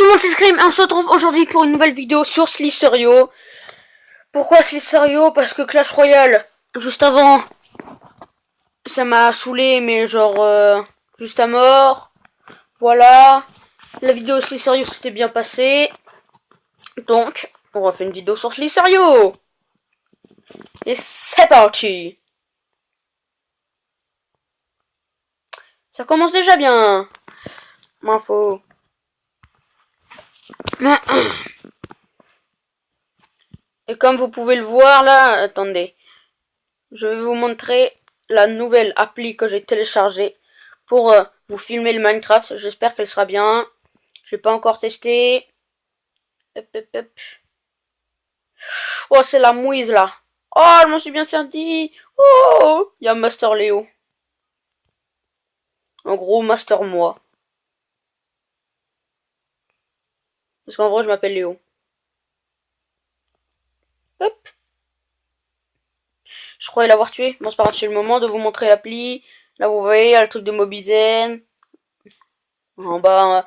tout le monde, c'est Scream et on se retrouve aujourd'hui pour une nouvelle vidéo sur Slicerio. Pourquoi Slicerio? Parce que Clash Royale, juste avant, ça m'a saoulé, mais genre, juste à mort. Voilà. La vidéo Slicerio s'était bien passée. Donc, on refait une vidéo sur Slicerio. Et c'est parti. Ça commence déjà bien. M'info. Et comme vous pouvez le voir là, attendez. Je vais vous montrer la nouvelle appli que j'ai téléchargée pour vous filmer le Minecraft. J'espère qu'elle sera bien. Je l'ai pas encore testé. Hop, hop, hop. Oh, c'est la mouise là. Oh, je m'en suis bien servi. Oh, il y a Master Léo. En gros, Master moi. Parce qu'en vrai, je m'appelle Léo. Hop. Je croyais l'avoir tué. Bon, c'est pas grave, c'est le moment de vous montrer l'appli. Là, vous voyez, il y a le truc de Mobizen. En bas,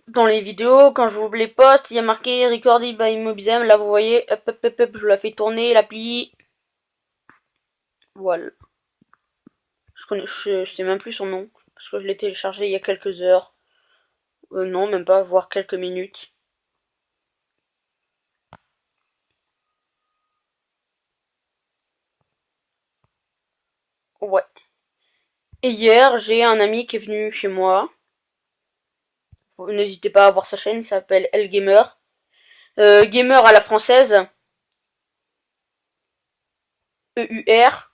dans les vidéos, quand je vous les poste, il y a marqué Recorded by Mobizen. Là, vous voyez, hop, hop, hop, hop, je la fais tourner, l'appli. Voilà. Je sais même plus son nom. Parce que je l'ai téléchargé il y a quelques heures. Non, même pas, voire quelques minutes. Ouais. Et hier, j'ai un ami qui est venu chez moi. N'hésitez pas à voir sa chaîne, il s'appelle El Gamer. Gamer à la française. EUR.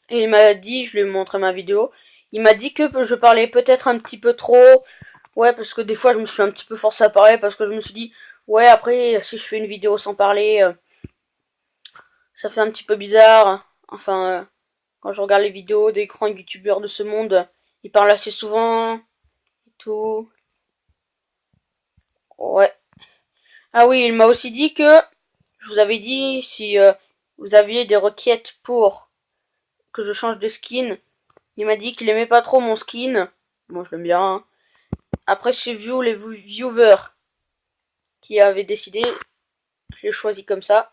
Et il m'a dit, je lui ai montré ma vidéo, il m'a dit que je parlais peut-être un petit peu trop. Ouais, parce que des fois je me suis un petit peu forcé à parler parce que je me suis dit, ouais, après, si je fais une vidéo sans parler, ça fait un petit peu bizarre. Enfin, quand je regarde les vidéos des grands youtubeurs de ce monde, ils parlent assez souvent et tout. Ouais. Ah oui, il m'a aussi dit que, je vous avais dit, si vous aviez des requêtes pour que je change de skin, il m'a dit qu'il aimait pas trop mon skin. Moi, je l'aime bien. Hein. Après, j'ai vu les viewers qui avaient décidé. Je l'ai choisi comme ça.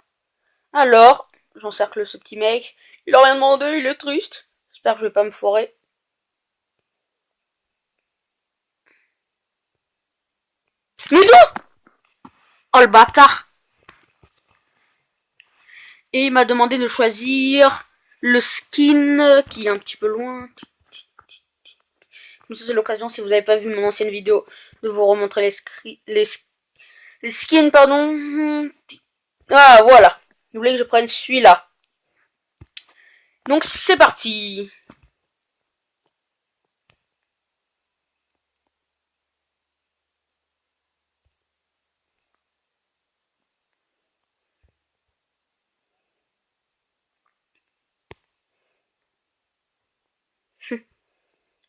Alors, j'encercle ce petit mec. Il a rien demandé, il est triste. J'espère que je vais pas me foirer. Ludo! Oh le bâtard! Et il m'a demandé de choisir le skin qui est un petit peu loin. Comme ça, c'est l'occasion, si vous n'avez pas vu mon ancienne vidéo, de vous remontrer les skins, pardon. Ah, voilà. Vous voulez que je prenne celui-là. Donc, c'est parti.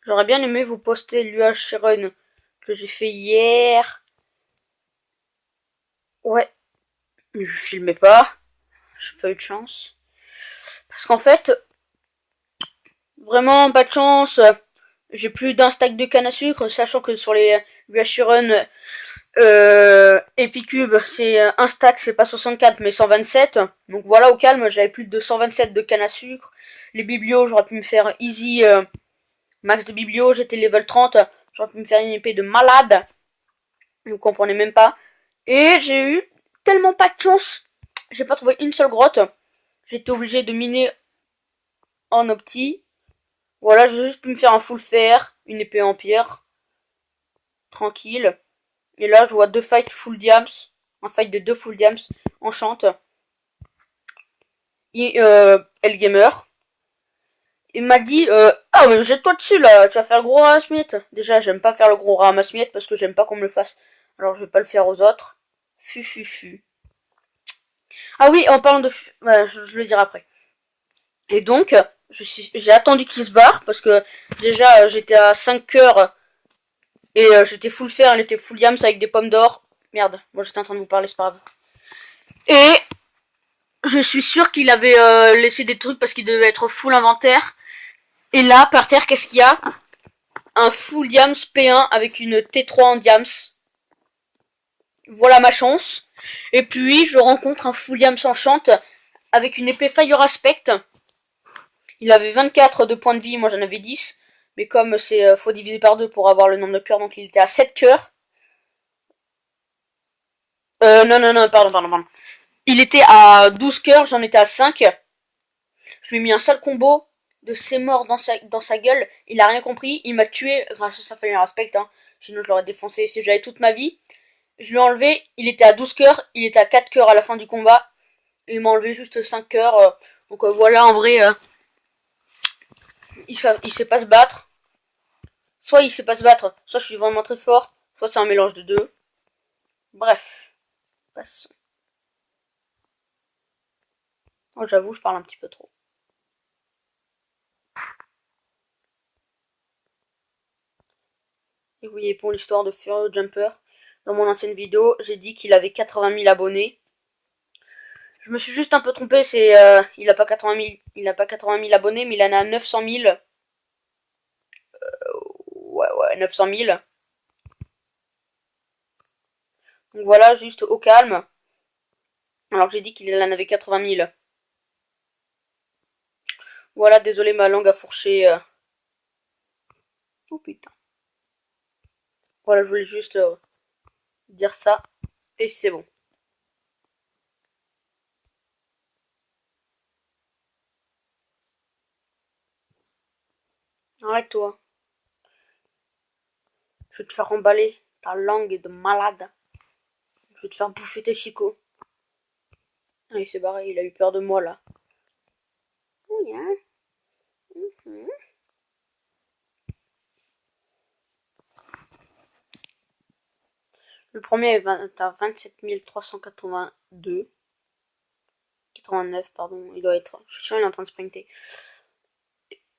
J'aurais bien aimé vous poster l'UH Run que j'ai fait hier. Ouais. Mais je filmais pas. J'ai pas eu de chance. Parce qu'en fait, vraiment pas de chance. J'ai plus d'un stack de canne à sucre, sachant que sur les UH Run Epicube, c'est un stack, c'est pas 64 mais 127. Donc voilà, au calme, j'avais plus de 127 de canne à sucre. Les biblios, j'aurais pu me faire easy max de biblio, j'étais level 30. J'aurais pu me faire une épée de malade. Vous comprenez même pas. Et j'ai eu tellement pas de chance. J'ai pas trouvé une seule grotte. J'étais obligé de miner en opti. Voilà, j'ai juste pu me faire un full fer, une épée en pierre. Tranquille. Et là, je vois deux fights full diams. Un fight de deux full diams. Enchante. Et El Gamer. Il m'a dit, ah mais jette-toi dessus là, tu vas faire le gros ramasse-miettes. Déjà, j'aime pas faire le gros ramasse-miettes parce que j'aime pas qu'on me le fasse. Alors je vais pas le faire aux autres. Fu. Ah oui, en parlant de... Ouais, je le dirai après. Et donc, j'ai attendu qu'il se barre, parce que déjà, j'étais à 5 heures Et j'étais full fer, elle était full yams avec des pommes d'or. Merde, moi j'étais en train de vous parler, c'est pas grave. Et je suis sûr qu'il avait laissé des trucs parce qu'il devait être full inventaire. Et là, par terre, qu'est-ce qu'il y a? Un full diams P1 avec une T3 en diams. Voilà ma chance. Et puis, je rencontre un full diams enchant avec une épée Fire Aspect. Il avait 24 de points de vie, moi j'en avais 10. Mais comme c'est faut diviser par 2 pour avoir le nombre de cœurs, donc il était à 7 cœurs. Non, pardon. Il était à 12 cœurs, j'en étais à 5. Je lui ai mis un sale combo de ses morts dans sa gueule. Il a rien compris, il m'a tué grâce à sa Fire Aspect. Hein. Sinon je l'aurais défoncé si j'avais toute ma vie. Je lui ai enlevé, il était à 12 cœurs, il était à 4 cœurs à la fin du combat. Et il m'a enlevé juste 5 cœurs. Donc voilà, en vrai, il sait pas se battre. Soit il sait pas se battre, soit je suis vraiment très fort, soit c'est un mélange de deux. Bref, passons. Oh, j'avoue, je parle un petit peu trop. Et oui, et pour l'histoire de Furious Jumper, dans mon ancienne vidéo, j'ai dit qu'il avait 80 000 abonnés. Je me suis juste un peu trompé, il a pas 80 000 abonnés, mais il en a 900 000. Ouais, 900 000. Donc voilà, juste au calme. Alors que j'ai dit qu'il en avait 80 000. Voilà, désolé, ma langue a fourché. Oh putain. Voilà, je voulais juste dire ça. Et c'est bon. Arrête-toi. Je vais te faire emballer. Ta langue est de malade. Je vais te faire bouffer tes chicots. Ah, il s'est barré, il a eu peur de moi là. Oui, hein. Mhm. Le premier est à 27 382. 89, pardon. Il doit être. Je suis sûr, il est en train de sprinter.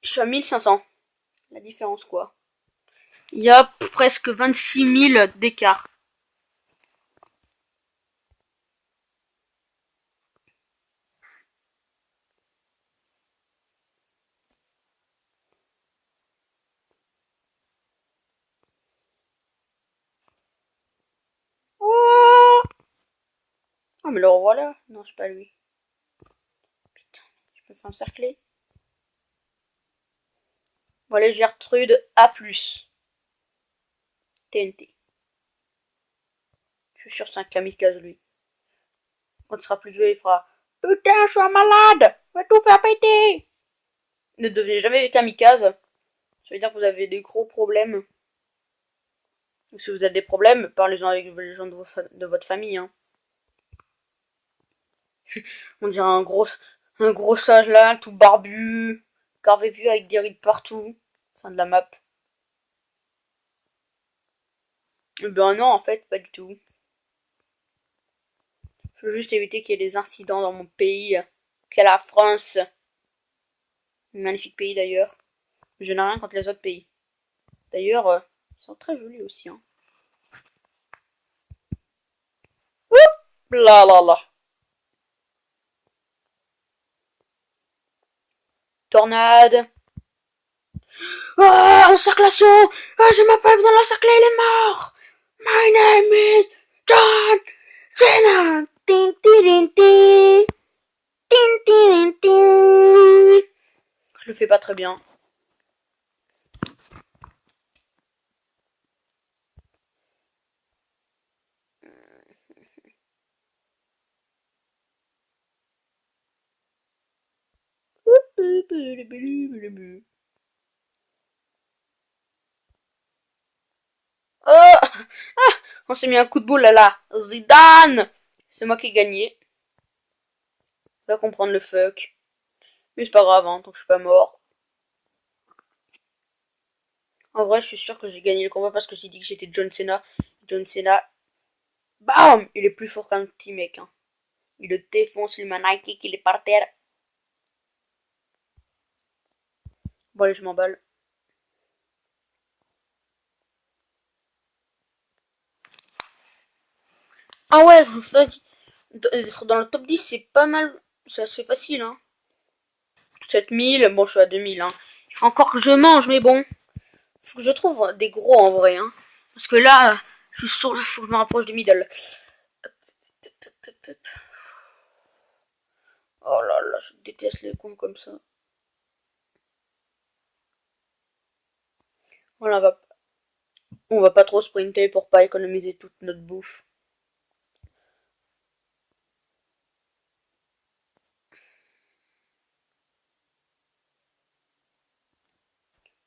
Je suis à 1500. La différence, quoi. Il y a presque 26 000 d'écart. Oh, oh mais le revoilà. Non, c'est pas lui. Putain, je me fais encercler. Bon, allez, Gertrude A+. TNT. Je suis sûr que c'est un kamikaze, lui. Quand il sera plus vieux, il fera Putain, je suis un malade. Je vais tout faire péter. Ne devenez jamais kamikaze. Ça veut dire que vous avez des gros problèmes. Ou si vous avez des problèmes, parlez-en avec les gens de votre famille. Hein. On dirait un gros sage là, tout barbu, carvé vu avec des rides partout. Fin de la map. Ben non, en fait, pas du tout. Je veux juste éviter qu'il y ait des incidents dans mon pays, qu'est la France. Un magnifique pays d'ailleurs. Je n'ai rien contre les autres pays. D'ailleurs, ils sont très jolis aussi. Hein. Là là là. Tornade. Ah, encerclation. Ah, j'ai ma pipe dans l'encerclé, il est mort. My name is John Cena. Tin, tin, tin, tin, tin, tin. Je le fais pas très bien. Oh, on s'est mis un coup de boule là. Zidane. C'est moi qui ai gagné. Va comprendre le fuck. Mais c'est pas grave, hein, tant que je suis pas mort. En vrai, je suis sûr que j'ai gagné le combat parce que j'ai dit que j'étais John Cena. John Cena, bam, il est plus fort qu'un petit mec. Hein. Il le défonce, il met un high kick, il est par terre. Bon, allez, je m'emballe. Ah ouais, vas-y. D'être dans le top 10, c'est pas mal. C'est assez facile, hein. 7000, bon, je suis à 2000, hein. Il faut encore que je mange, mais bon. Faut que je trouve des gros en vrai, hein. Parce que là, je suis sûr, faut que je me rapproche du middle. Oh là là, je déteste les cons comme ça. Voilà, on va pas trop sprinter pour pas économiser toute notre bouffe.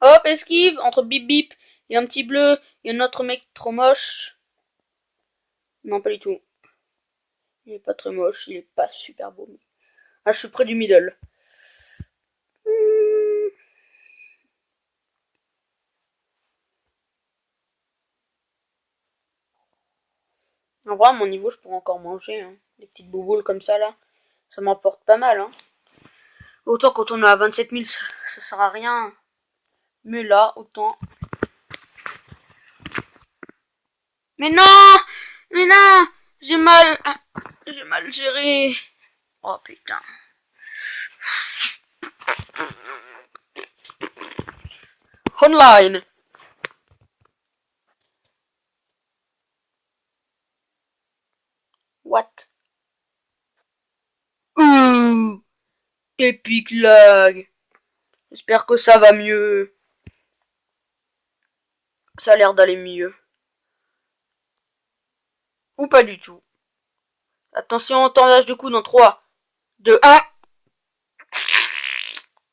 Hop, esquive, entre bip bip et un petit bleu et un autre mec trop moche. Non, pas du tout. Il est pas très moche, il est pas super beau. Ah, je suis près du middle. En vrai, à mon niveau, je pourrais encore manger, hein. Des petites bouboules comme ça, là. Ça m'emporte pas mal, hein. Autant quand on est à 27 000, ça sert à rien. Mais là, autant. Mais non! Mais non! J'ai mal. J'ai mal géré. Oh putain. Online. What? Ouh, Epic lag. J'espère que ça va mieux. Ça a l'air d'aller mieux. Ou pas du tout. Attention, tendage de coude dans 3, 2, 1.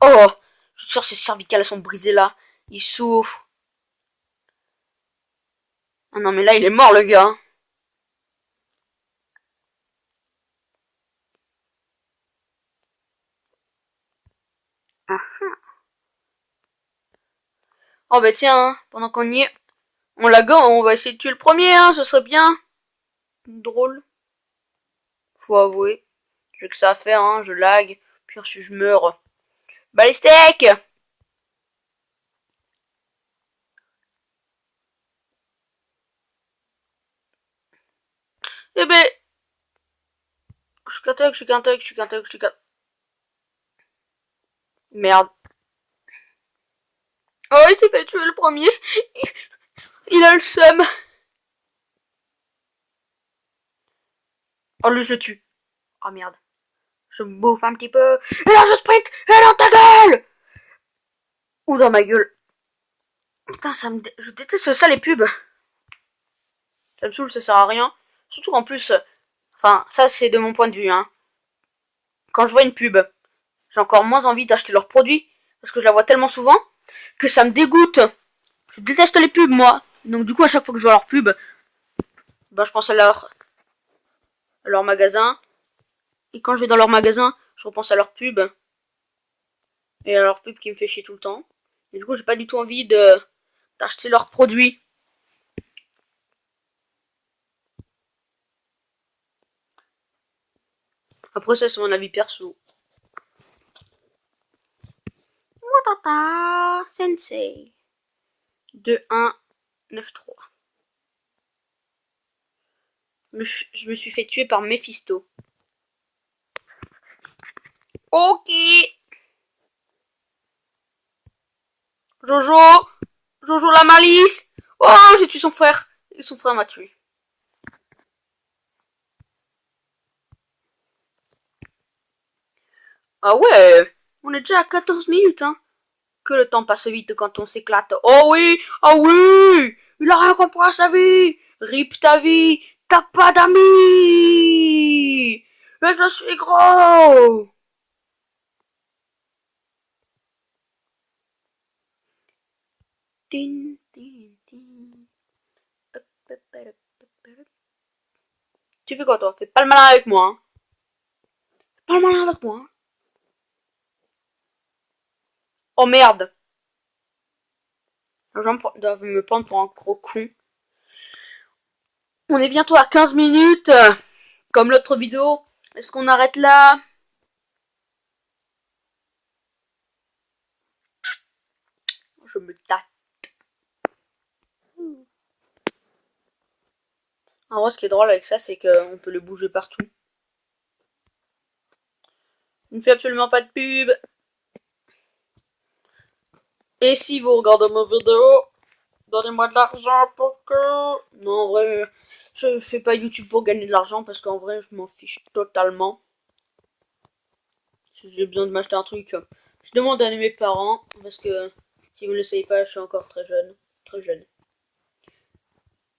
Oh! Je suis sûr que ses cervicales sont brisées là. Il souffre. Ah non, mais là, il est mort, le gars. Ah. Oh bah tiens, hein, pendant qu'on y est, on la gagne, on va essayer de tuer le premier, hein, ce serait bien. Drôle. Faut avouer. J'ai que ça à faire, hein, je lag. Pire si je meurs. Bah les steaks! Eh ben, je suis qu'un tech, je suis qu'un tech, je suis qu'un... Merde. Oh, il s'est fait tuer le premier. Il a le seum. Oh, lui, je le tue. Oh, merde. Je me bouffe un petit peu. Et là, je sprint. Et dans ta gueule. Ou dans ma gueule. Putain, je déteste ça, les pubs. Ça me saoule, ça sert à rien. Surtout en plus... Enfin, ça, c'est de mon point de vue, hein. Quand je vois une pub, j'ai encore moins envie d'acheter leurs produits. Parce que je la vois tellement souvent que ça me dégoûte. Je déteste les pubs, moi. Donc, du coup, à chaque fois que je vois leur pub, ben, je pense à leur magasin. Et quand je vais dans leur magasin, je repense à leur pub. Et à leur pub qui me fait chier tout le temps. Et du coup, j'ai pas du tout envie d'acheter leurs produits. Après, ça, c'est mon avis perso. Watata Sensei. 2-1-9-3. Je me suis fait tuer par Mephisto. Ok. Jojo. Jojo la malice. Oh, j'ai tué son frère. Et son frère m'a tué. Ah ouais. On est déjà à 14 minutes, hein. Que le temps passe vite quand on s'éclate. Oh oui. Ah oui. Il a rien compris à sa vie. Rip ta vie. T'as pas d'amis. Mais je suis gros. Tin, tin, tin. Tu fais quoi toi? Fais pas le malin avec moi. Hein. Fais pas le malin avec moi. Hein. Oh merde. Les gens doivent me prendre pour un gros con. On est bientôt à 15 minutes. Comme l'autre vidéo. Est-ce qu'on arrête là? Je me tâte. En vrai, ce qui est drôle avec ça, c'est qu'on peut le bouger partout. Il ne fait absolument pas de pub. Et si vous regardez ma vidéo, donnez-moi de l'argent pour que... Non, en vrai, je fais pas YouTube pour gagner de l'argent parce qu'en vrai, je m'en fiche totalement. Si j'ai besoin de m'acheter un truc, je demande à mes parents parce que si vous ne le savez pas, je suis encore très jeune. Très jeune.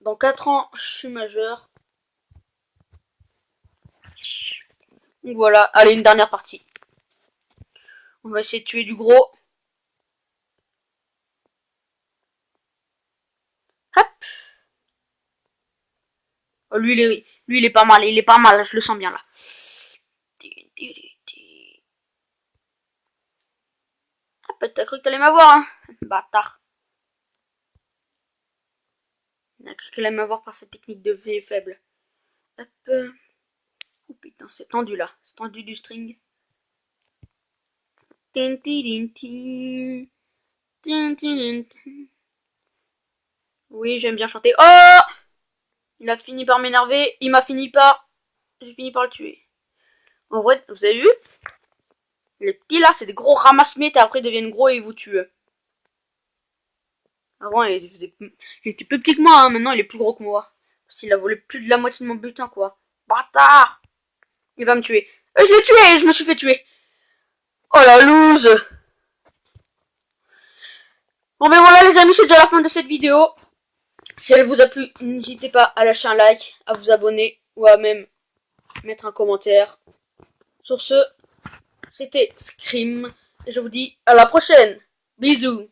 Dans 4 ans, je suis majeur. Donc voilà, allez, une dernière partie. On va essayer de tuer du gros. Hop. Oh, lui, il est pas mal, je le sens bien là. Hop, t'as cru que t'allais m'avoir, hein, bâtard. Il a cru qu'elle allait m'avoir par cette technique de V faible. Hop. Oh putain, c'est tendu là, c'est tendu du string. Oui, j'aime bien chanter. Oh! Il a fini par m'énerver, il m'a fini par... J'ai fini par le tuer. En vrai, vous avez vu? Les petits là, c'est des gros ramasse-miettes et après ils deviennent gros et ils vous tuent. Avant, il était plus petit que moi, hein. Maintenant il est plus gros que moi. Parce qu'il a volé plus de la moitié de mon butin, quoi. Bâtard! Il va me tuer. Je l'ai tué, je me suis fait tuer. Oh la loose! Bon ben voilà les amis, c'est déjà la fin de cette vidéo. Si elle vous a plu, n'hésitez pas à lâcher un like, à vous abonner ou à même mettre un commentaire. Sur ce, c'était Scream et je vous dis à la prochaine. Bisous.